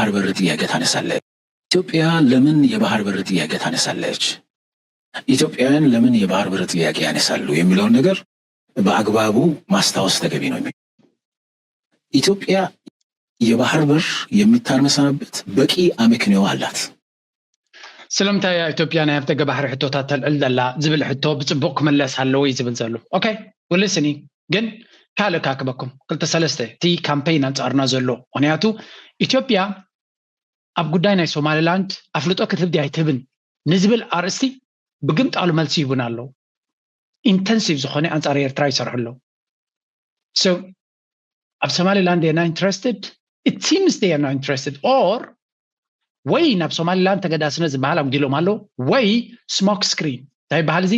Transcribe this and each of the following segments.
የባህር በር ጥያቄ ታነሳለች? ኢትዮጵያ ለምን የባህር በር ጥያቄ ታነሳለች? ኢትዮጵያውያን ለምን የባህር በር ጥያቄ ያነሳሉ የሚለውን ነገር በአግባቡ ማስታወስ ተገቢ ነው። ኢትዮጵያ የባህር በር የሚታነሳበት በቂ አመክንዮ አላት። سلمتا يا إثيوبيا أنا يفتق بحر حتوتات العلدلا زبل حتو بتبوك ملس هالوي زبل زلو أوكي ولسني جن كالو كاكبكم قلت سلسته تي كامبين أنت أرنا زلو ونياتو إثيوبيا أبقداينا سومالي لاند أفلتو كتب دي هيتبن نزبل أرستي بقمت على ملسي بنالو intensive زخوني أنت أرير ترايسر هلو so أب سومالي لاند they are not interested it seems they are not interested or ወይ ናብ ሶማሊላንድ ተገዳስነ ዝባሃል አምዲሎም አሎ ወይ ስሞክ ስክሪን ታይ ባህልዚ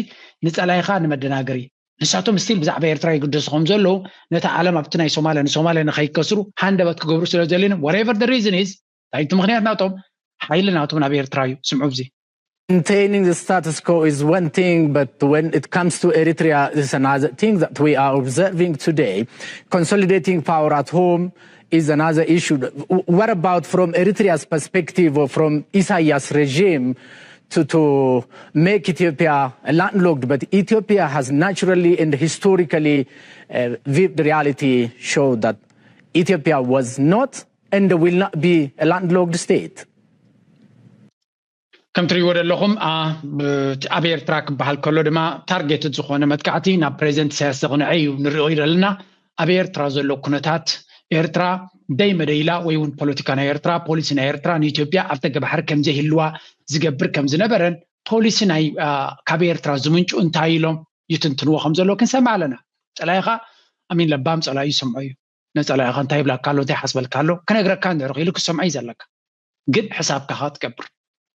ንጸላይኻ ንመደናገሪ ንሳቶም ስቲል ብዛዕባ ኤርትራ ይግደስኹም ዘሎ ነታ ዓለም ኣብቲ ናይ ሶማሊያ ንኸይከስሩ ሃንደበት ክገብሩ ስለ ዘሊን whatever the reason is ታይቲ ምክንያት ናቶም ሓይል ናቶም ናብ ኤርትራ እዩ ስምዑ ብዚ Maintaining the status quo is one thing, but when it comes to Eritrea, this is another thing that we are observing today. Consolidating power at home is another issue. What about from Eritrea's perspective or from Isaias' regime to make Ethiopia landlocked? But Ethiopia has naturally and historically viewed reality show that Ethiopia was not and will not be a landlocked state. كم تري ورا لهم أبير تراك بهالكلو دما تارجت تزخونه متكعتي نا بريزنت سياسة عيو نريد لنا أبير ترازلو كنتات إيرترا دايما ديلا ويون بوليتيكانا إيرترا بوليسنا إيرترا نيتوبيا أفتق بحر كم زي هلوا زجبر كم زنبرن بوليسنا كابير ترازمنش أنتايلهم يتنتنوا خمسة لو كن سمع لنا سلايخا أمين لبام سلاي سمعي نسلايخا أنتايب لك كارلو تي حسب الكارلو كان يقرأ كان يرغيلك سمعي زلك قد حساب كهات كبر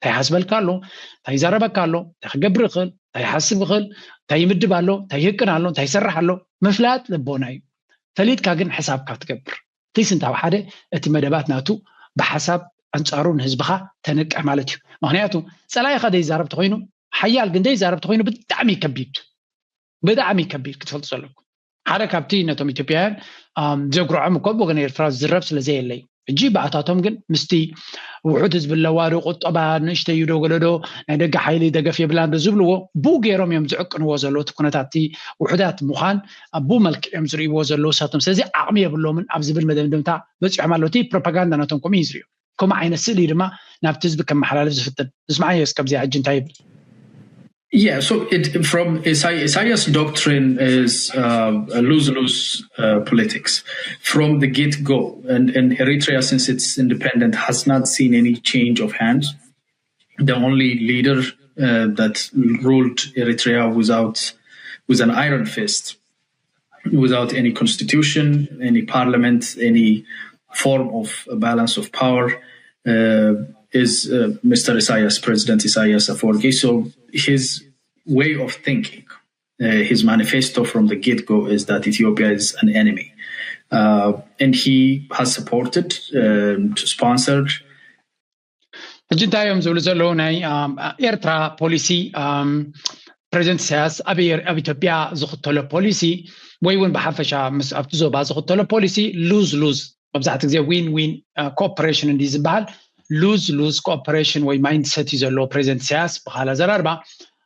تاي حسب الكارلو تاي زرب الكارلو تاي خجبر خل تاي حسب خل تاي مدب علو تاي هكن علو تاي سرح علو مفلات لبوناي فليت كاجن حساب كاتكبر تيسن تاو حدا اتي مدبات ناتو بحساب انصارون حزبخا تنقع مالتي مخنياتو صلاي خدي زارب تخوينو حيال جندي زارب تخوينو بدعمي كبير كتفلت صلكم حدا كابتي نتوم اثيوبيان زغرو عمكو بوغن ايرترا زرب سلازي لي جي بعتاتهم جن مستي وعود حزب اللوارو قطبا نشته يدو غلدو دغ حيلي دغف يبلاند زبلو بو غيروم يمزعقن وزلو تكونتاتي وحدات مخان ابو ملك يمزري وزلو ساتم سلازي عقمي يبلو من ابزبل مدمدمتا بصح مالوتي بروباغندا ناتهم كوم يزريو كما عين السلي دما نابت حزب كم حلال زفتن اسمعي اسكب زي عجن تايب Yeah, so from Isaias' doctrine is a lose-lose politics from the get-go, and Eritrea, since it's independent, has not seen any change of hands. The only leader that ruled Eritrea with an iron fist, without any constitution, any parliament, any form of balance of power, is Mr. Isaias, President Isaias Afwerki. So his way of thinking, his manifesto from the get-go is that Ethiopia is an enemy. And he has supported, sponsored. جنتايم زول زلوناي إيرترا بوليسي بريزنت سياس أبير إثيوبيا زخطلو بوليسي ويون بحفشة مس أبتزو بازخطلو بوليسي lose ببزعت زي win cooperation دي زبال lose cooperation وي مايند سيت زلو بريزنت سياس بحالة زراربا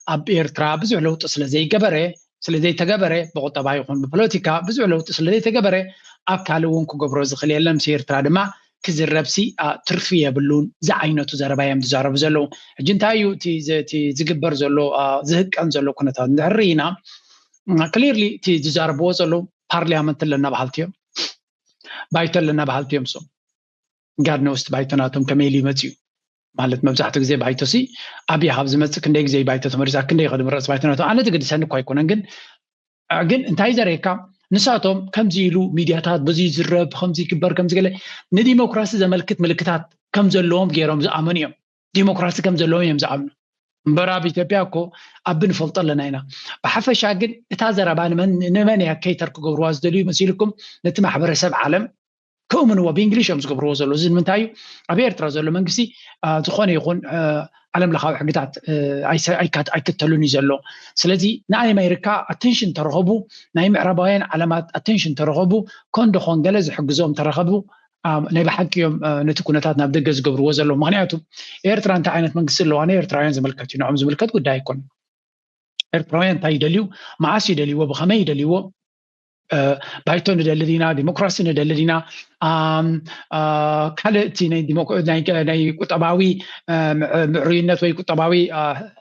أب إيرترا بزو لو تصل زي جبرة سلزي تجبرة بقطع يكون ببوليتيكا بزو لو تصل زي تجبرة أكالون كجبروز خليه لم سيرترا دما كزربسي ترفيه بلون زعينته زربايم تزارب زلو جنتايو تي زجبر زلو زهق أنزلو كنا تندرينا كليرلي تي زاربو زلو بارليامنت لنا بحالتيم بايت لنا بحالتيم سو قاعد نوست بايتناتهم كميلي متيو ማለት መብዛሕትኡ ግዜ ባይቶሲ ኣብያ ካብ ዝመጽእ ክንደይ ግዜ ባይቶ ተመሪሳ ክንደይ ቀድም ራስ ባይቶናቶ ኣነ ትግድሰኒ እኮ ኣይኮነን ግን እንታይ ዘረካ ንሳቶም ከምዚ ኢሉ ሚድያታት በዚ ዝረብ ከምዚ ክበር ከምዚ ገለ ንዲሞክራሲ ዘመልክት ምልክታት ከም ዘለዎም ገይሮም ዝኣመኑ እዮም ዲሞክራሲ ከም ዘለዎም እዮም ዝኣምኑ እምበራብ ኢትዮጵያ እኮ ኣብን ፈልጦ ኣለና ኢና ብሓፈሻ ግን እታ ዘረባ ንመን እያ ከይተር ክገብርዋ ዝደልዩ መሲልኩም ነቲ ማሕበረሰብ ዓለም كومن وبإنجليش أمس قبروا زلوا زين من تايو أبي إيرترا زلوا منكسي تخوني يكون علم لخاو حقتات أي كتلوني زلوا سلذي نايم أمريكا attention ترغبوا نايم عربيين علامات attention ترغبوا كون دخون جلز حق زوم ترغبوا ናይ بحكيهم نتكونتات ناب دغ زغبرو زلو مغنياتو ኤርትራ انت عينت መንግስት ለዋኔ ኤርትራውያን ዝመልከት እዩ ንዖም ዝመልከት ጉዳይ ይኮን ኤርትራውያን እንታይ ይደልዩ ማዓስ ይደልይዎ ብኸመይ ይደልይዎ ባይቶ ንደልዲና ዲሞክራሲ ንደልዲና ካልእቲ ናይ ቁጠባዊ ምዕሩይነት ወይ ቁጠባዊ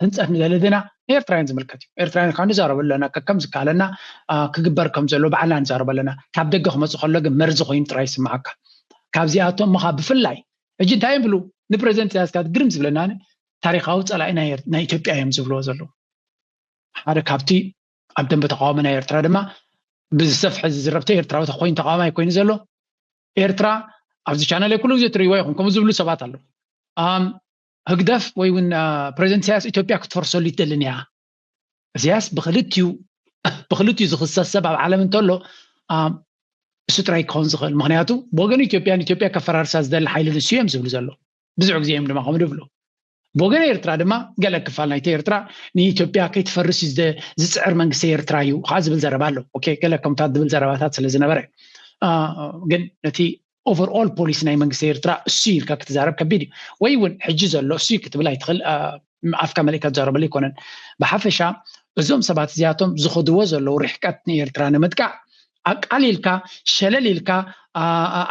ህንፀት ንደልዲና ኤርትራውያን ዝመልከት እዩ ኤርትራውያን ካን ዝዛረበለና ከም ዝካለና ክግበር ከም ዘሎ በዓልና ንዛረበለና ካብ ደገ ክመጽእ ከሎ ግን መርዚ ኮይኑ ጥራይ ስማዓካ ካብዚኣቶም መኻ ብፍላይ እጂ እንታይ ይብሉ ንፕሬዝደንት ያስካት ግርም ዝብለና ታሪኻዊ ጸላኢ ናይ ኢትዮጵያ እዮም ዝብልዎ ዘሎ ሓደ ካብቲ ኣብ ደንበ ተቃውሞ ናይ ኤርትራ ድማ ብዝሰፍሐ ዝረብተ ኤርትራዊ ተኮይን ተቃውሞ ይኮይኑ ዘሎ ኤርትራ ኣብዚ ቻናል ኩሉ ግዜ ትሪእዎ ይኹም ከምኡ ዝብሉ ሰባት ኣለዉ ህግደፍ ወይ እውን ፕሬዝደንት ኢሳያስ ኢትዮጵያ ክትፈርሰሉ ይደልን እያ ኢሳያስ ብክልቲኡ ዝኽሰስ ሰብ ኣብ ዓለም እንተሎ እሱ ጥራይ ክኸውን ዝኽእል ምክንያቱ ብወገን ኢትዮጵያ ከፈራርሳ ዝደሊ ሓይሊ ንሱ እዮም ዝብሉ ዘሎ ብዙሕ ግዜ እዮም ድማ ከምኡ ድብሉ ብወገን ኤርትራ ድማ ገለ ክፋል ናይቲ ኤርትራ ንኢትዮጵያ ከይትፈርስ ዝፅዕር መንግስቲ ኤርትራ እዩ ከዓ ዝብል ዘረባ ኣሎ ኦኬ ገለ ከምታት ዝብል ዘረባታት ስለ ዝነበረ ግን ነቲ ኦቨርኦል ፖሊሲ ናይ መንግስቲ ኤርትራ እሱ ኢልካ ክትዛረብ ከቢድ እዩ ወይ እውን ሕጂ ዘሎ እሱ ክትብል ኣይትኽእል ኣፍካ መሊእካ ትዛረበሉ ይኮነን ብሓፈሻ እዞም ሰባት እዚኣቶም ዝኸድዎ ዘለው ርሕቀት ንኤርትራ ንምጥቃዕ ኣቃሊልካ ሸለሊልካ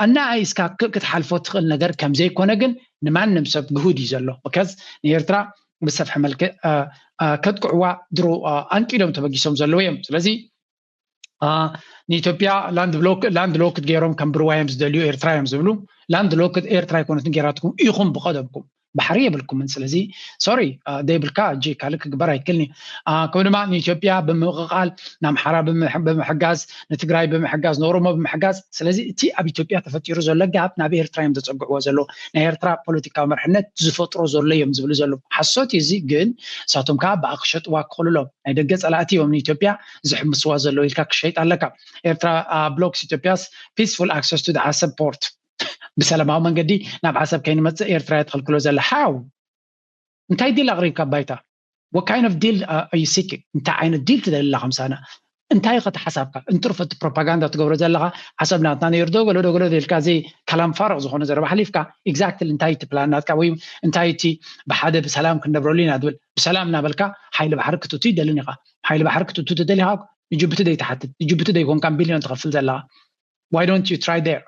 ኣናኣይስካ ክትሓልፎ ትኽእል ነገር ከም ዘይኮነ ግን ንማንም ሰብ ግሁድ እዩ ዘሎ ምክንያት ንኤርትራ ብሰፍሐ መልክዕ ከጥቅዕዋ ድሮ አንቂሎም ተበጊሶም ዘለዎ እዮም ስለዚ ንኢትዮጵያ ላንድ ሎክድ ገይሮም ከም ብርዋዮም ዝደልዩ ኤርትራ እዮም ዝብሉ ላንድ ሎክድ ኤርትራ ይኮነትን ገይራትኩም ኢኹም ብቀደምኩም ባሕሪ የብልኩምን ስለዚ ሶሪ ደይብልካ እጂ ካልእ ክግበር ኣይክልኒ ከምኡ ድማ ንኢትዮጵያ ብምቕቓል ንኣምሓራ ብምሕጋዝ ንትግራይ ብምሕጋዝ ንኦሮሞ ብምሕጋዝ ስለዚ እቲ ኣብ ኢትዮጵያ ተፈጢሩ ዘሎ ጋብ ናብ ኤርትራ እዮም ዘፀግዕዎ ዘሎ ናይ ኤርትራ ፖለቲካዊ መርሕነት ዝፈጥሮ ዘሎ እዮም ዝብሉ ዘሎ ሓሶት እዚ ግን ንሳቶም ከዓ ብኣክሸጥዋ ክኽእሉሎም ናይ ደገ ፀላእቲ እዮም ንኢትዮጵያ ዝሕምስዋ ዘሎ ኢልካ ክሸይጥ ኣለካ ኤርትራ ብሎክስ ኢትዮጵያስ ፒስፉል ኣክሰስ ቱ ዓሰብ ፖርት بسلام عمان قدي نبع حسب كاين مت إيرترا يدخل كله زل حاو أنت هاي ديل أغريب كبايتا what kind of deal are you seeking أنت عين الديل تدل لها 5 سنة أنت هاي قد حسابك أنت رفضت بروباغندا تقول زلها حسبنا تاني يردو قالوا ديل كازي كلام فارغ زخون زر بحليفك exactly أنت هاي تبلانات كوي أنت هاي تي بحدا بسلام كنا برولين هدول بسلام نابلك حيل بحركته تي دلنيقة حيل بحركته تدلها يجيب تدي تحت يجيب تدي يكون كم بليون تغفل زلها why don't you try there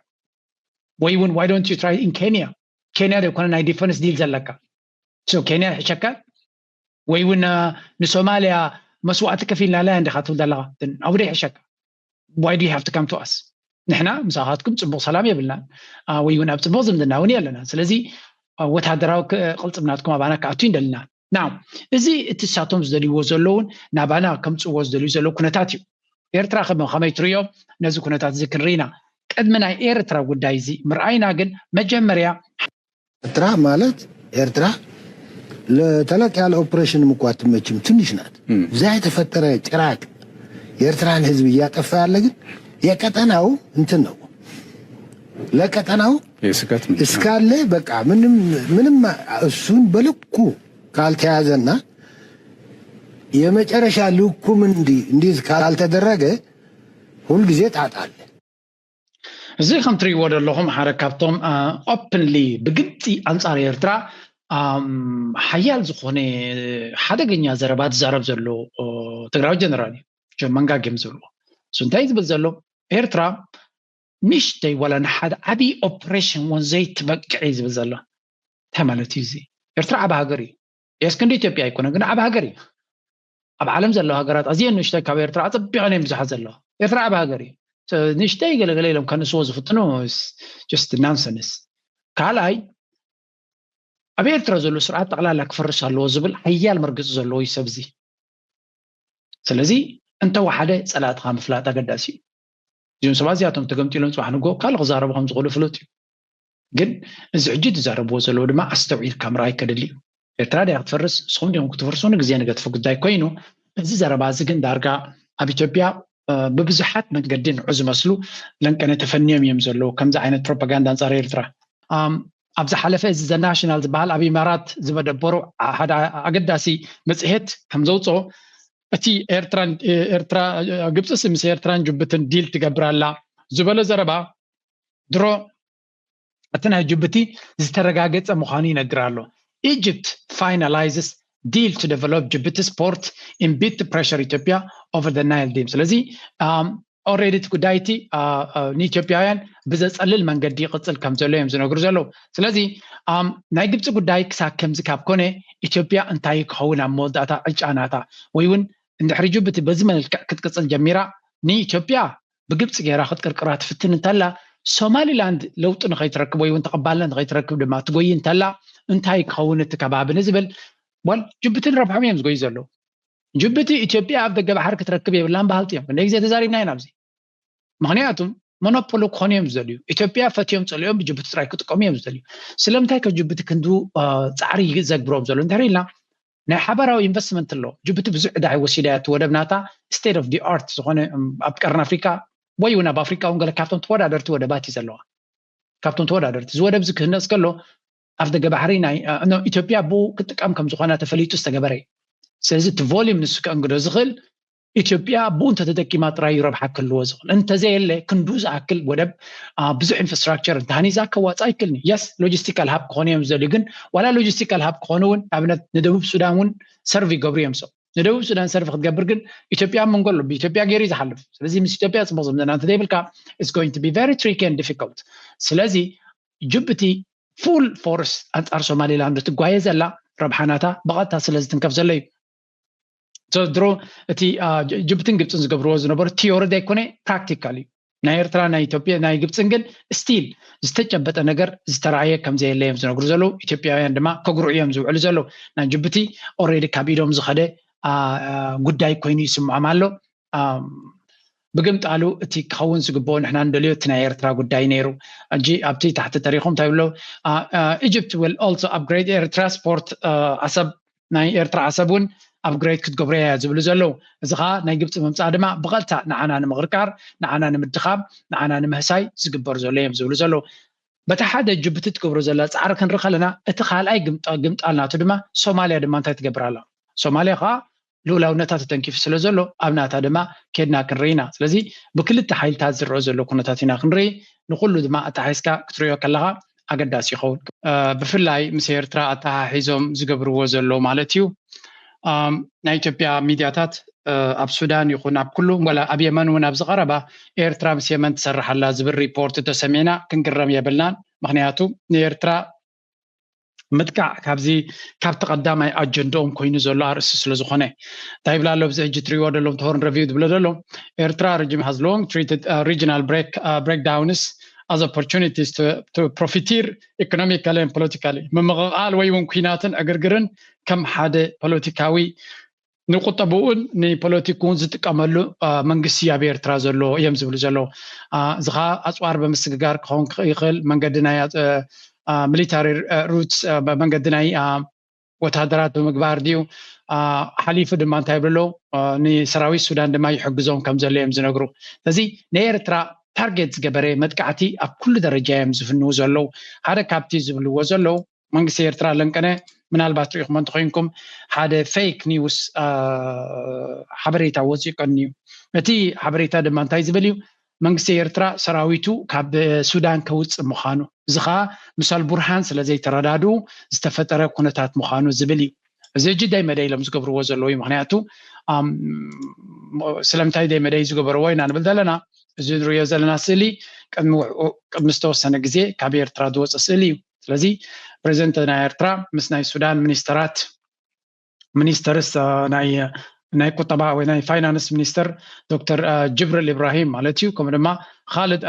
why don't you try in Kenya? Kenya they كنا ناي difference deals زلكا. So Kenya حشكا. ويونا نسوماليا مسواتك في لا عند خاطر دلها. Then أودي حشكا. Why do you have to come to us? نحنا مساحاتكم تبغى سلام يبلنا. ويونا بتبغى زمنا ونيا لنا. سلزي وتهدراو قلت بناتكم أبانا كعتين دلنا. Now إذا التساتهم زدلي وزلون نبانا كم تسوى زدلي زلو كنا تاتيو. إيرترا خدمة خميتريو نزو كنا تات ذكرينا. قدمنا ኤርትራ ጉዳይ እዚ ምርአይና ግን መጀመሪያ ኤርትራ ማለት ኤርትራ ለተለቅ ያለ ኦፕሬሽን ምቋት መችም ትንሽ ናት ዛይ ተፈጠረ ጭራቅ የኤርትራን ህዝብ እያጠፋ ያለ ግን የቀጠናው እንትን ነው ለቀጠናው እስካለ በቃ ምንም እሱን በልኩ ካልተያዘና የመጨረሻ ልኩም እንዲህ ካልተደረገ ሁሉ ጊዜ ጣጣለ زي خم تري ودا لهم حركاتهم openly بجدي أنصار إيرترا حيال زخونة حدا جنيا زربات زرب زلوا تقرأ جنرالي جو مانجا جيم زلوا سنتايز بزلوا إيرترا مش تي ولا نحد أبي operation وزي تبقعيز بزلوا تمالا تيزي إيرترا أبها جري يسكن إثيوبيا يكون أجن أبها جري أب عالم زلوا هجرات أزين نشتى كبيرترا أتبعني مزح زلوا إيرترا أبها جري نشتاق لهم كانوا سووا زفتنو just nonsense كالاي أبي إيرترا سرعة تقلع لك فرش هالو زبل حيال مرقص زلو يسبزي سلزي أنت وحدة صلاة خام فلات قداسي جون سبازياتهم تقمتي لهم سبحانه جو قال غزاربهم زغلوا فلوتي جن زعجت زاربوا زلو ما أستوعي الكاميرا كدلي إيرترا دي أتفرس سخون ديهم كتفرسون جزيان قد فوق داي كوينو زي زاربازي جن دارجا أبي إثيوبيا ببزحات منقدين عزم أسلو لأن كان تفنيهم يمزلو كم زي عينة بروباغندا أنصار إيرترا أبزح حلفة زي الناشنالز بحال أبي إمارات زي بدبرو هذا أقداسي مسحت كم زوجو أتي إيرترا قبض اسم إيرترا جبتن ديل تقبر الله زبالة زربا درو أتنا جبتي زترجعت مخاني نقرأ Egypt finalizes deal to develop Djibouti port in bid to pressure Ethiopia over the Nile Dam. ስለዚህ already ጉዳይቲ ንኢትዮጵያውያን ብዘጸልል መንገዲ ይቅጽል ከም ዘሎ እዮም ዝነግሩ ዘለው ስለዚህ ናይ ግብጽ ጉዳይ ክሳብ ከምዚ ካብ ኮነ ኢትዮጵያ እንታይ ክኸውን ኣብ መወዳእታ ዕጫናታ ወይ እውን እንድሕሪ ጅቡቲ በዚ መልክዕ ክትቅጽል ጀሚራ ንኢትዮጵያ ብግብጽ ጌራ ክትቅርቅራ ትፍትን እንተላ ሶማሊላንድ ለውጥ ንኸይትረክብ ወይ እውን ተቐባልነት ንኸይትረክብ ድማ ትጎይ እንተላ እንታይ ክኸውን እቲ ከባቢ ንዝብል ወል ጅቡቲን ረብሖም እዮም ዝጎይ ዘለው ጅቡቲ ኢትዮጵያ ኣብ ደገ ባሕር ክትረክብ የብላን ባህልቲ እዮም ክንደይ ግዜ ተዛሪብና ኢና ኣብዚ ምክንያቱም ሞኖፖሊ ክኾኑ እዮም ዝደልዩ ኢትዮጵያ ፈትዮም ፀልዮም ብጅቡቲ ጥራይ ክጥቀሙ እዮም ዝደልዩ ስለምንታይ ከጅቡቲ ክንዱ ፃዕሪ ዘግብሮም ዘሎ እንታይ ኢልና ናይ ሓበራዊ ኢንቨስትመንት ኣሎ ጅቡቲ ብዙሕ ዕዳይ ወሲዳ ወደብናታ ስቴት ኦፍ ዲ አርት ዝኾነ ኣብ ቀርን ኣፍሪካ ወይ እውን ኣብ ኣፍሪካ እውን ገለ ካብቶም ተወዳደርቲ ወደባት እዩ ዘለዋ ካብቶም ተወዳደርቲ ዝወደብ ዝክህነፅ ከሎ ኣብ ደገ ባሕሪ ናይ ኢትዮጵያ ብኡ ክጥቀም ከም ዝኾነ ተፈሊጡ ዝተገበረ ስለዚ እቲ ቮሊዩም ንሱ ከእንግዶ ዝኽእል ኢትዮጵያ ብኡ እንተተጠቂማ ጥራይ ረብሓ ክህልዎ ዝኽእል እንተዘየለ ክንዱ ዝኣክል ወደብ ብዙሕ ኢንፍራስትራክቸር እንተሃኒዛ ከዋፃ ይክልኒ የስ ሎጂስቲካል ሃብ ክኾኑ እዮም ዝደልዩ ግን ዋላ ሎጂስቲካል ሃብ ክኾኑ እውን ኣብነት ንደቡብ ሱዳን እውን ሰርቪ ይገብሩ እዮም ሰው ንደቡብ ሱዳን ሰርቪ ክትገብር ግን ኢትዮጵያ መንጎሎ ብኢትዮጵያ ገይሩ ዝሓልፍ ስለዚ ምስ ኢትዮጵያ ፅቡቅ ዝምድና እንተዘይብልካ it's going to be very tricky and difficult ስለዚ ጅቡቲ ፉል ፎርስ ኣንጻር ሶማሊላንድ ትጓየ ዘላ ረብሓናታ ብቐጥታ ስለዚ ትንከፍ ዘሎ እዩ ድሮ እቲ ጅቡቲን ግብፅን ዝገብርዎ ዝነበሩ ቲዮሪ ዘይኮነ ፕራክቲካሊ ናይ ኤርትራ ናይ ኢትዮጵያ ናይ ግብፅን ግን ስቲል ዝተጨበጠ ነገር ዝተረኣየ ከም ዘየለ እዮም ዝነግሩ ዘለው ኢትዮጵያውያን ድማ ከግርዑ እዮም ዝውዕሉ ዘለው ናይ ጅቡቲ ኦልሬዲ ካብ ኢዶም ዝኸደ ጉዳይ ኮይኑ ይስምዖም ኣሎ ብግምጣሉ እቲ ክኸውን ዝግብኦ ንሕና እንደልዮ እቲ ናይ ኤርትራ ጉዳይ ነይሩ እጂ ኣብቲ ታሕቲ ተሪኹም እንታይ ብለው Egypt will also upgrade ኤርትራ ስፖርት ኣሰብ ናይ ኤርትራ ኣሰብ እውን upgrade ክትገብሩ እያ ዝብሉ ዘለው እዚ ከዓ ናይ ግብፂ ምምፃእ ድማ ብቐጥታ ንዓና ንምቕርቃር ንዓና ንምድኻብ ንዓና ንምህሳይ ዝግበር ዘሎ እዮም ዝብሉ ዘለው በታ ሓደ ጅቡቲ ትገብሮ ዘላ ፃዕሪ ክንርኢ ከለና እቲ ካልኣይ ግምጣል ናቱ ድማ ሶማልያ ድማ እንታይ ትገብር ኣላ ሶማልያ ከዓ ልኡላውነታ ተተንኪፉ ስለ ዘሎ ኣብ ናታ ድማ ከድና ክንርኢ ኢና ስለዚ ብክልተ ሓይልታት ዝረአ ዘሎ ኩነታት ኢና ክንርኢ ንኩሉ ድማ ኣተሓሒዝካ ክትሪኦ ከለካ ኣገዳሲ ይኸውን ብፍላይ ምስ ኤርትራ ኣተሓሒዞም ዝገብርዎ ዘሎ ማለት እዩ ናይ ኢትዮጵያ ሚድያታት ኣብ ሱዳን ይኹን ኣብ ኩሉ ወላ ኣብ የመን እውን ኣብ ዝቐረባ ኤርትራ ምስ የመን ትሰርሕ ኣላ ዝብል ሪፖርት ተሰሚዕና ክንግረም የብልናን ምክንያቱ ንኤርትራ ምጥቃዕ ካብቲ ቀዳማይ ኣጀንዳኦም ኮይኑ ዘሎ ኣርእሲ ስለ ዝኾነ እንታይ ይብላ ኣሎ ብዚ ሕጂ ትሪእዎ ደሎም ተሆርን ረቪው ዝብሎ ዘሎ ኤርትራ regime has long treated regional breakdowns as opportunities to profiteer economically and politically ምምቕቓል ወይ እውን ኩናትን ዕግርግርን ከም ሓደ ፖለቲካዊ ንቁጠብኡን ንፖለቲኩን ዝጥቀመሉ መንግስቲ ኣብ ኤርትራ ዘሎ እዮም ዝብሉ ዘለው እዚ ከዓ ኣፅዋር ብምስግጋር ክኸውን ይኽእል መንገዲ ናይ ሚሊታሪ ሩትስ መንገዲ ናይ ወታደራት ብምግባር ድዩ ሓሊፉ ድማ እንታይ ብሎ ንሰራዊት ሱዳን ድማ ይሕግዞም ከም ዘሎ እዮም ዝነግሩ ስለዚ ንኤርትራ ታርጌት ዝገበረ መጥቃዕቲ ኣብ ኩሉ ደረጃ እዮም ዝፍንው ዘለው ሓደ ካብቲ ዝብልዎ ዘለው መንግስቲ ኤርትራ ለንቀነ ምናልባት ሪኢኹም እንትኮንኩም ሓደ ፌክ ኒውስ ሓበሬታ ወፂቆኒ እቲ ሓበሬታ ድማ እንታይ ዝብል እዩ መንግስቲ ኤርትራ ሰራዊቱ ካብ ሱዳን ከውፅእ ምዃኑ እዚ ከዓ ምስ አልቡርሃን ስለዘይተረዳድኡ ዝተፈጠረ ኩነታት ምዃኑ ዝብል እዩ እዚ ሕጂ ዳይ መደይ ኢሎም ዝገብርዎ ዘለው እዩ ምክንያቱ ስለምንታይ ዳይ መደይ ዝገበርዎ ኢና ንብል ዘለና እዚ ንሪኦ ዘለና ስእሊ ቅድሚ ዝተወሰነ ግዜ ካብ ኤርትራ ዝወፀ ስእሊ እዩ ስለዚ ፕሬዚደንት ናይ ኤርትራ ምስ ናይ ሱዳን ሚኒስተርስ ናይ ቁጠባ ወይ ናይ ፋይናንስ ሚኒስተር ዶክተር ጅብሪል ኢብራሂም ማለት እዩ ከምኡ ድማ ካልድ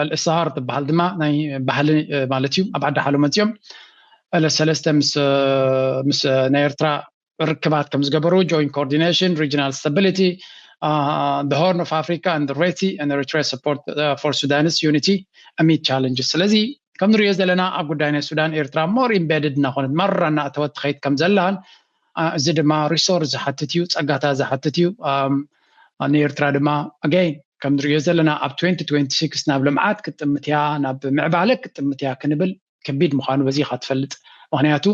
አልእስሃር ትበሃል ድማ ናይ ባህሊ ማለት እዩ ኣብ ዓዲ ሓሉ መፅኦም ሰለስተ ምስ ናይ ኤርትራ ርክባት ከም ዝገበሩ joint coordination regional stability the Horn of Africa and the Red Sea and Eritrea support for Sudanese unity amid challenges ስለዚ ከም ንሪኦ ዘለና ኣብ ጉዳይ ናይ ሱዳን ኤርትራ ሞር ኢምቤድድ እናኾነት መራ እናእተወት ትኸይድ ከም ዘላን እዚ ድማ ሪሶርስ ዝሓትት እዩ ፀጋታት ዝሓትት እዩ ንኤርትራ ድማ ኣገይን ከም ንሪኦ ዘለና ኣብ 2026 ናብ ልምዓት ክትጥምት እያ ናብ ምዕባለ ክትጥምት እያ ክንብል ከቢድ ምዃኑ በዚ ኢኻ ትፈልጥ ምክንያቱ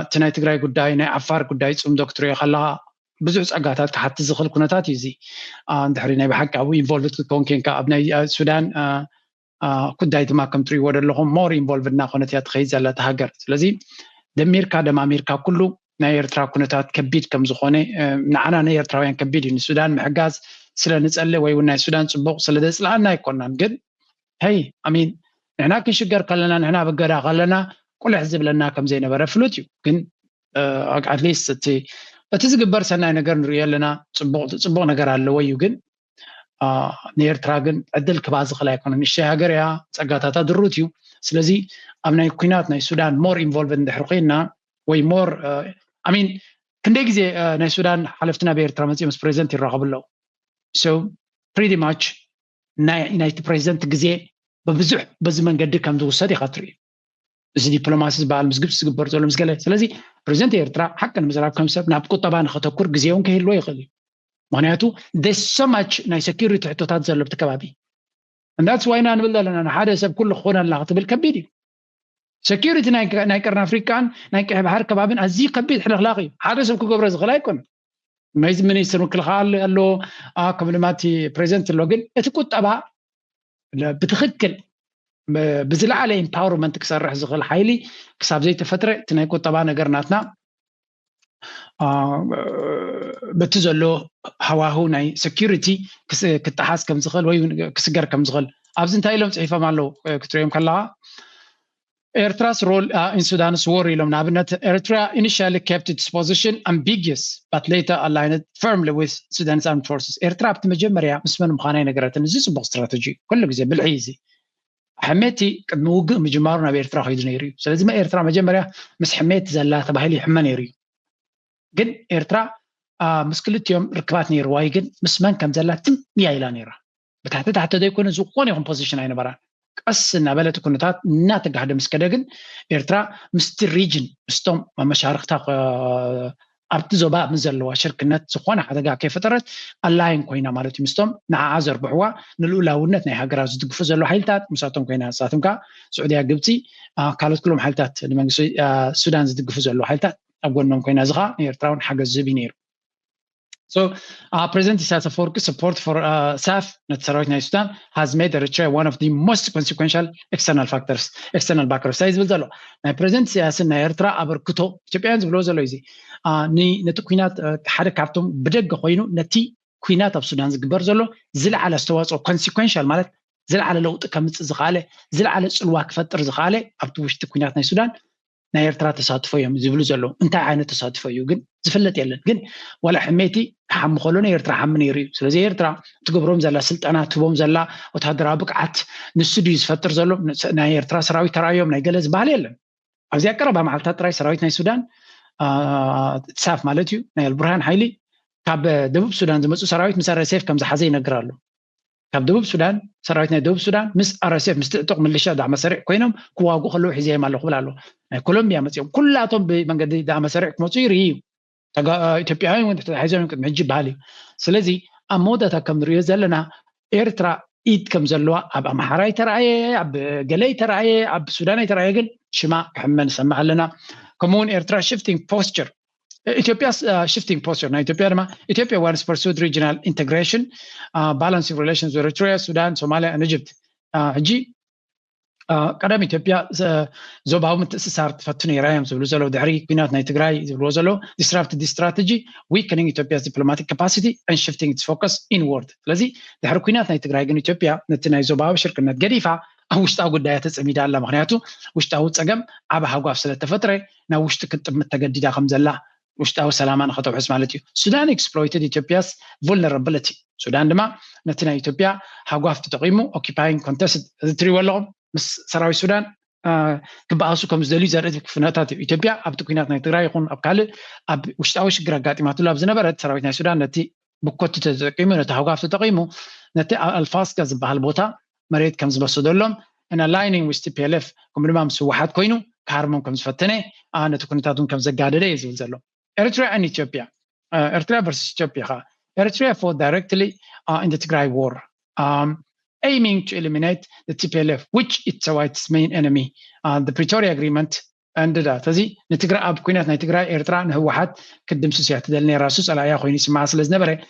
እቲ ናይ ትግራይ ጉዳይ ናይ ዓፋር ጉዳይ ፅምዶ ክትሪኦ ከለካ ብዙሕ ፀጋታት ክሓትት ዝኽእል ኩነታት እዩ እዚ እንድሕሪ ናይ ብሓቂ ኣብኡ ኢንቮልቭድ ክትኮን ኮንካ ኣብ ናይ ሱዳን ኩዳይ ድማ ከም ትሪእዎ ዘለኹም ሞር ኢንቮልቭድ ና ኮነት እያ ትኸይድ ዘላ ተሃገር ስለዚ ደሚርካ ደማሚርካ ኩሉ ናይ ኤርትራ ኩነታት ከቢድ ከም ዝኾነ ንዓና ናይ ኤርትራውያን ከቢድ እዩ ሱዳን ምሕጋዝ ስለ ንጸልይ ወይ እውን ናይ ሱዳን ጽቡቕ ስለ ዘጽልአና ኣይኮናን ግን ሄይ አሚን ንሕና ክንሽገር ከለና ንሕና በገዳ ከለና ቁልሕ ዝብለና ከም ዘይነበረ ፍሉጥ እዩ ግን አትሊስት እቲ ዝግበር ሰናይ ነገር ንሪኦ ኣለና ጽቡቕ ነገር ኣለዎ እዩ ግን ንኤርትራ ግን ዕድል ክባዝ ዝኽእል ኣይኮነን ንእሽተይ ሃገር እያ ፀጋታታ ድሩት እዩ ስለዚ ኣብ ናይ ኩናት ናይ ሱዳን ሞር ኢንቮልቭድ እንድሕር ኮይና ወይ ሞር አሚን ክንደይ ግዜ ናይ ሱዳን ሓለፍትና ብኤርትራ መፅኦም ምስ ፕሬዚደንት ይራኸቡ ኣለዉ ሶ ፕሪቲ ማች ናይቲ ፕሬዚደንት ግዜ በብዙሕ በዚ መንገዲ ከም ዝውሰድ ኢኻ ትርኢ እዚ ዲፕሎማሲ ዝበሃል ምስ ግብፂ ዝግበር ዘሎ ምስ ገለ ስለዚ ፕሬዚደንት ኤርትራ ሓቂ ንምዝራብ ከም ሰብ ናብ ቁጠባ ንኸተኩር ግዜ እውን ክህልዎ ይኽእል እዩ ምክንያቱ there's so much ናይ ሴኪሪቲ ሕቶታት ዘሎ ብቲ ከባቢ and that's why ንብል ዘለና ንሓደ ሰብ ኩሉ ክኾን ኣላ ክትብል ከቢድ እዩ ሴኪሪቲ ናይ ቀርኒ ኣፍሪካን ናይ ቀይ ባሕር ከባቢን ኣዝዩ ከቢድ ሕልኽላኽ እዩ ሓደ ሰብ ክገብሮ ዝኽእል ኣይኮነን መይዝ ሚኒስትር ምክልኻል ኣሎ ከም ልማቲ ፕሬዚደንት ኣሎ ግን እቲ ቁጠባ ብትኽክል ብዝለዓለ ኢምፓወርመንት ክሰርሕ ዝኽእል ሓይሊ ክሳብ ዘይተፈጥረ እቲ ናይ ቁጠባ ነገር ናትና በቲ ዘሎ ሃዋህው ናይ ሴኪሪቲ ክጠሓስ ከም ዝኽእል ወይ ክስገር ከም ዝኽእል ኣብዚ እንታይ ኢሎም ፅሒፎም ኣለዉ ክትሪኦም ከለኻ Ertra's role in Sudan's war ilom nabnet Eritrea initially kept its position ambiguous but later aligned firmly with Sudan's armed forces. Eritrea بتمجمريا مسمن مخاني نقراتن زي صبغ استراتيجي كل جزء بالعيزي حميتي قد موجه مجمارنا بإرترا خيدنا يريو سلازم إرترا مجمريا مس حميت زلا تبهلي حمان يريو قد إرترا مسكلت يوم ركباتني رواي قد مسمن كم زلا تم يايلان يرا بتحت ده يكون زقوني هم position أين برا قصنا بلد كنتات ناتج هذا مسكدجن إرترا مستر ريجن مستوم مشاركتها أبتزوبا مزلوا شركة سخونة هذا جا كيف ترت اللاين كوينا مالتي مستوم مع عذر بحوا نلولا ونتنا هجرات تقفز له حيلتات مساتهم كوينا ساتهم كا سعودية قبتي كانت كلهم حيلتات لما السودان تقفز له حيلتات أقول لهم كوينا زغا إرتراون حاجة الزبينير. So, President Isaias Afwerki's support for SAF, Natsarawi Sudan, has made Eritrea one of the most consequential external backers. Size will zalo. Na President Isaias na Eritrea abarkuto. Ethiopians will zalo easy. Ni netu kuinat hada kaptum بدق خوينو نتي kuinat ab Sudan zgbar zalo zil ala استواص consequential مالت زل على لوط كمت زغاله زل على صلواك فتر زغاله ابتو وشت ኩናት ናይ ሱዳን ናይ ኤርትራ ተሳትፎ እዮም ዝብሉ ዘለው እንታይ ዓይነት ተሳትፎ እዩ ግን ዝፍለጥ የለን ግን ወላ ሕሜቲ ሓም ኮሎነ ኤርትራ ሓም ነይሩ ስለዚ ኤርትራ ትገብሮም ዘላ ስልጠና ትቦም ዘላ ወታደራዊ ብቅዓት ንስዱይ ዝፈጥር ዘሎ ናይ ኤርትራ ሰራዊት ተራዮም ናይ ገለ ዝባህል የለን ኣብዚ ኣቀረባ መዓልታት ጥራይ ሰራዊት ናይ ሱዳን ሳፍ ማለት እዩ ናይ አልቡርሃን ሓይሊ ካብ ደቡብ ሱዳን ዝመፁ ሰራዊት ምስ RSF ከም ዝሓዘ ይነግራሉ ካብ ደቡብ ሱዳን ሰራዊት ናይ ደቡብ ሱዳን ምስ RSF ምስ ጥቅጥቅ ምልሻ ዳዕመ ሰሪዕ ኮይኖም ክዋጉ ከለዉ ሒዝዮም ኣለኹ ብላሉ ናይ ኮሎምቢያ መፅኦም ኩላቶም ብመንገዲ ዳዕመ ሰሪዕ ክመፁ ይርዩ ኢትዮጵያውያን ወንድ ተሓይዞም ቅድሚ ሕጂ በሃል እዩ ስለዚ ኣብ መወዳእታ ከም ንሪኦ ዘለና ኤርትራ ኢድ ከም ዘለዋ ኣብ ኣምሓራይ ተረኣየ ኣብ ገለይ ተረኣየ ኣብ ሱዳናይ ተረኣየ ግን ሽማ ክሕመን ንሰማዕ ኣለና ከምኡውን ኤርትራ shifting posture Ethiopia's shifting posture. Now, Ethiopia wants pursued regional integration, balancing relations with Eritrea, Sudan, Somalia, and Egypt. قدام إثيوبيا زوبهم تسارت فتني رايم زبلوزلو دحري بينات نيتجراي زبلوزلو disrupted this strategy, weakening Ethiopia's diplomatic capacity and shifting its focus inward. لذي دحري بينات نيتجراي جن إثيوبيا نتناي زوبهم شركة نتجريفة وش تاخد دايات تسميد على مغنياته وش تاخد سجم عبها حقوق سلة فترة نوش تكتب متجددة خمسة وشتاو سلامان خطو حس مالتي Sudan exploited Ethiopia's vulnerability Sudan دما نتنا إثيوبيا حقوق تقيمه occupying contested territory مس سراوي Sudan كباسو كم زدلي زارت فناتات إثيوبيا أب تكوينات نيتراي يكون أبكال أب وشتاوش جرقاتي ما تلاب زنبرت سراوي Sudan نتي بكوت تقيمه نتحقوق تقيمه نتي الفاس كز بهالبوتا مريت كم زبصدلهم and aligning with TPLF كم لما مسوحات كوينو كارمون كم زفتنة أنا تكونتاتون كم زجادة يزول زلهم Eritrea and Ethiopia. Eritrea versus Ethiopia. Eritrea fought directly in the Tigray war, aiming to eliminate the TPLF, which it's its main enemy. The Pretoria Agreement ended that. As the Tigray ab Queenat Tigray Eritrea and Hawat could them society del Nerasus ala ya khoini sima asles nebere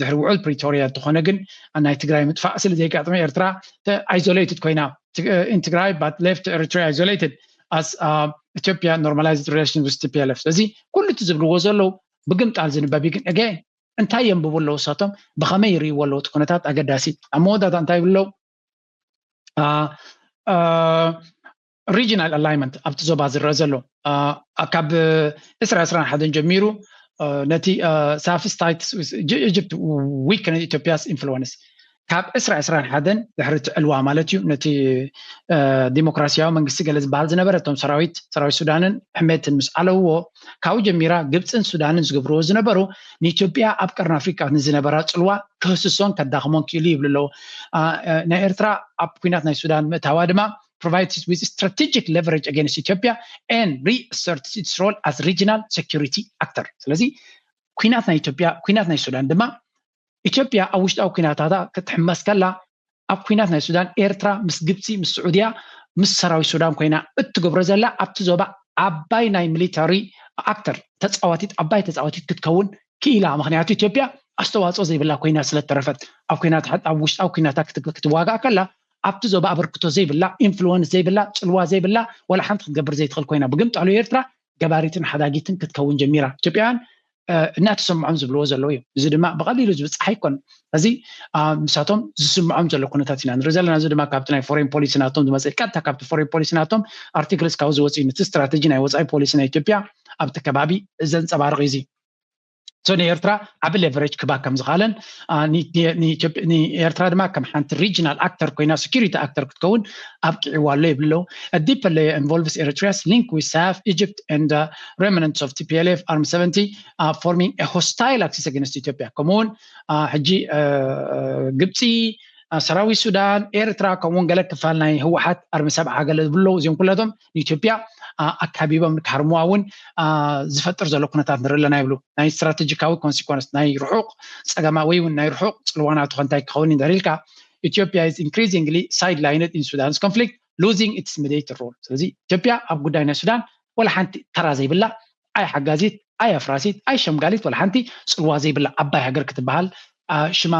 ድሕሪ ውዕል ፕሪቶሪያ ተኾነ ግን ናይ ትግራይ ምጥፋእ ስለ ዘይጋጥመ ኤርትራ isolated ኮይና in Tigray but left Eritrea isolated as Ethiopia normalized relations with TPLF ስለዚ ኩሉ ትዝብልዎ ዘለው ብግምጣል ዝንበብ ግን again እንታይ የንብብለው ሳቶም ብኸመይ ይሪእዎ ኣለው እቲ ኩነታት ኣገዳሲ ኣብ መወዳእታ እንታይ ይብለው regional alignment ኣብቲ ዞባ ዝረአ ዘሎ ካብ 2021 ጀሚሩ ነቲ ሳፊስታይትስ Egypt weakened Ethiopia's influence ካብ 2021 ድሕሪ ዕልዋ ማለት እዩ ነቲ ዲሞክራሲያዊ መንግስቲ ገለ ዝበሃል ዝነበረቶም ሰራዊት ሱዳንን ሕሜትን ምስ ዓለውዎ ካብኡ ጀሚራ ግብፅን ሱዳንን ዝገብርዎ ዝነበሩ ንኢትዮጵያ ኣብ ቀርኒ ኣፍሪካ ንዝነበራ ፅልዋ ክህስሶን ከዳኽሞን ክኢሉ ይብሉ ኣለዎ ናይ ኤርትራ ኣብ ኩናት ናይ ሱዳን ምእታዋ ድማ provides with strategic leverage against Ethiopia and reasserts its role as regional security actor ስለዚ ኩናት ናይ ኢትዮጵያ ኩናት ናይ ሱዳን ድማ ኢትዮጵያ ኣብ ውሽጣዊ ኩናታታ ክትሕመስ ከላ ኣብ ኩናት ናይ ሱዳን ኤርትራ ምስ ግብፂ ምስ ስዑድያ ምስ ሰራዊት ሱዳን ኮይና እትገብሮ ዘላ ኣብቲ ዞባ ዓባይ ናይ ሚሊታሪ ኣክተር ዓባይ ተፃዋቲት ክትከውን ክኢላ ምክንያቱ ኢትዮጵያ ኣስተዋፅኦ ዘይብላ ኮይና ስለተረፈት ኣብ ኩናት ኣብ ውሽጣዊ ኩናታት ክትዋጋእ ከላ ኣብቲ ዞባ ኣበርክቶ ዘይብላ ኢንፍሉዌንስ ዘይብላ ፅልዋ ዘይብላ ወላ ሓንቲ ክትገብር ዘይትኽእል ኮይና ብግምጣሉ ኤርትራ ገባሪትን ሓዳጊትን ክትከውን ጀሚራ ኢትዮጵያውያን እናተሰምዖም ዝብልዎ ዘለው እዮም እዚ ድማ ብቐሊሉ ዝብፅሕ ኣይኮን እዚ ንሳቶም ዝስምዖም ዘሎ ኩነታት ኢና ንርኢ ዘለና እዚ ድማ ካብቲ ናይ ፎሬን ፖሊሲ ናቶም ዝመፅእ ቀጥታ ካብቲ ፎሬን ፖሊሲ ናቶም ኣርቲክልስ ካብ ዝወፅኡ ነቲ ስትራቴጂ ናይ ወፃኢ ፖሊሲ ናይ ኢትዮጵያ ኣብቲ ከባቢ ዘንፀባርቕ እዚ So Ertra ዓብ leverage ክባ ከም ዝኻለን ኤርትራ ድማ ከም ሓንቲ regional actor ኮይና security actor ክትከውን ኣብቂዕዋ ኣሎ ይብለው a deeper layer involves Eritrea's link with South Egypt and the remnants of TPLF Army 70 forming a hostile axis against Ethiopia ከምኡውን ሕጂ ግብፂ ሰራዊት ሱዳን ኤርትራ ከምኡውን ገለ ክፋል ናይ ህወሓት ኣርሚ 70 ገለ ዝብለው እዚኦም ኩላቶም ንኢትዮጵያ ኣካቢቦም ንካርሙዋ እውን ዝፈጥር ዘሎ ኩነታት ንርኢ ኣለና ይብሉ ናይ ስትራቴጂካዊ ኮንሲኮንስ ናይ ርሑቕ ፀገማ ወይ እውን ናይ ርሑቕ ፅልዋናቱ ከንታይ ክኸውን ይደሪልካ Ethiopia is increasingly sidelined in Sudan's conflict losing its mediator role ስለዚ ኢትዮጵያ ኣብ ጉዳይ ናይ ሱዳን ወላ ሓንቲ ተራ ዘይብላ ኣይ ሓጋዚት ኣይ ኣፍራሲት ኣይ ሸምጋሊት ወላ ሓንቲ ፅልዋ ዘይብላ ኣባይ ሃገር ክትበሃል ሽማ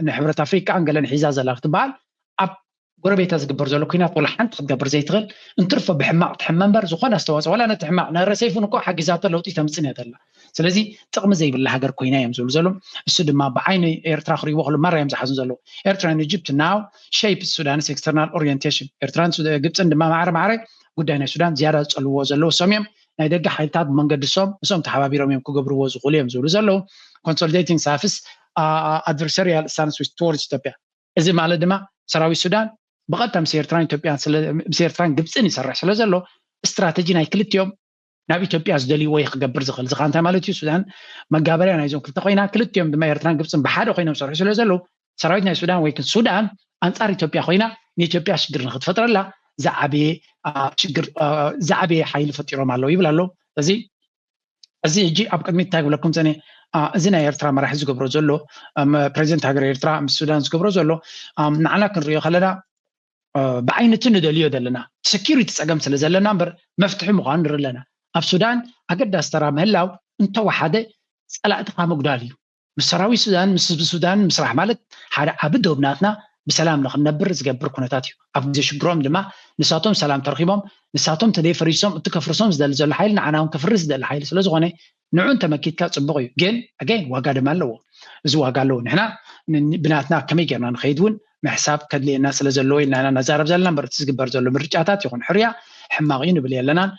ንሕብረት ኣፍሪካ አንገለን ሒዛ ዘላ ክትበሃል ኣብ ጎረቤታ ዝግበር ዘሎ ኩናት ወላ ሓንቲ ክትገብር ዘይትኽእል እንትርፈ ብሕማቅ ትሕመንበር ዝኾነ ኣስተዋፅኦ ወላ ነቲ ሕማቅ ነረሰይፉን እኮ ሓጊዛቶ ለውጢ ተምፅን እያ ዘላ ስለዚ ጥቕሚ ዘይብላ ሃገር ኮይና እዮም ዝብሉ ዘሎ እሱ ድማ ብዓይኒ ኤርትራ ክሪእዎ ከሎ መራ እዮም ዝሓዙ ዘሎ ኤርትራ and Egypt now shapes Sudan's external orientation ኤርትራን ግብፅን ድማ ማዕረ ጉዳይ ናይ ሱዳን ዝያዳ ዝፀልዎ ዘለው እሶም እዮም ናይ ደገ ሓይልታት ብመንገዲ እሶም ተሓባቢሮም እዮም ክገብርዎ ዝኽእሉ እዮም ዝብሉ ዘለው consolidating surface adversarial stance towards Ethiopia እዚ ማለት ድማ ሰራዊት ሱዳን ብቐጥታ ምስ ኤርትራን ግብፅን ይሰርሕ ስለ ዘሎ ስትራቴጂ ናይ ክልቲኦም ናብ ኢትዮጵያ ዝደልይዎ ክገብር ዝኽእል ዝኻ እንታይ ማለት እዩ ሱዳን መጋበርያ ናይ ዞም ክልተ ኮይና ክልቲኦም ድማ ኤርትራን ግብፅን ብሓደ ኮይኖም ዝሰርሑ ስለ ዘሎ ሰራዊት ናይ ሱዳን ወይ ግን ሱዳን ኣንጻር ኢትዮጵያ ኮይና ንኢትዮጵያ ሽግር ንክትፈጥረላ ዝዓበየ ሓይሊ ፈጢሮም ኣለው ይብል ኣሎ እዚ እጂ ኣብ ቅድሚት እንታይ ክብለኩም ዘነ እዚ ናይ ኤርትራ መራሒ ዝገብሮ ዘሎ ፕሬዚደንት ሃገር ኤርትራ ምስ ሱዳን ዝገብሮ ዘሎ ንዓና ክንሪኦ ከለና ብዓይነቱ ንደልዮ ዘለና ሴኪሪቲ ፀገም ስለ ዘለና እምበር መፍትሒ ምዃኑ ንርኢ ኣለና ኣብ ሱዳን ኣገዳሲ ተራ ምህላው እንተወሓደ ፀላእትካ ምግዳል እዩ ምስ ሰራዊት ሱዳን ምስ ሱዳን ምስራሕ ማለት ሓደ ዓብ ደብናትና ብሰላም ንክነብር ዝገብር ኩነታት እዩ ኣብ ግዜ ሽግሮም ድማ ንሳቶም ሰላም ተረኺቦም ንሳቶም ተደይፈሪሶም እትከፍርሶም ዝደሊ ዘሎ ሓይሊ ንዓና እውን ከፍርስ ዝደሊ ሓይሊ ስለ ዝኾነ ንዑን ተመኪትካ ፅቡቅ እዩ ግን ኣገይን ዋጋ ድማ ኣለዎ እዚ ዋጋ ኣለዎ ንሕና ብናትና ከመይ ጌርና ንኸይድ እውን ምሕሳብ ከድልየና ስለ ዘለዎ ኢልና ነዛረብ ዘለና እምበር እቲ ዝግበር ዘሎ ምርጫታት ይኹን ሕርያ ሕማቕ እዩ ንብል የለናን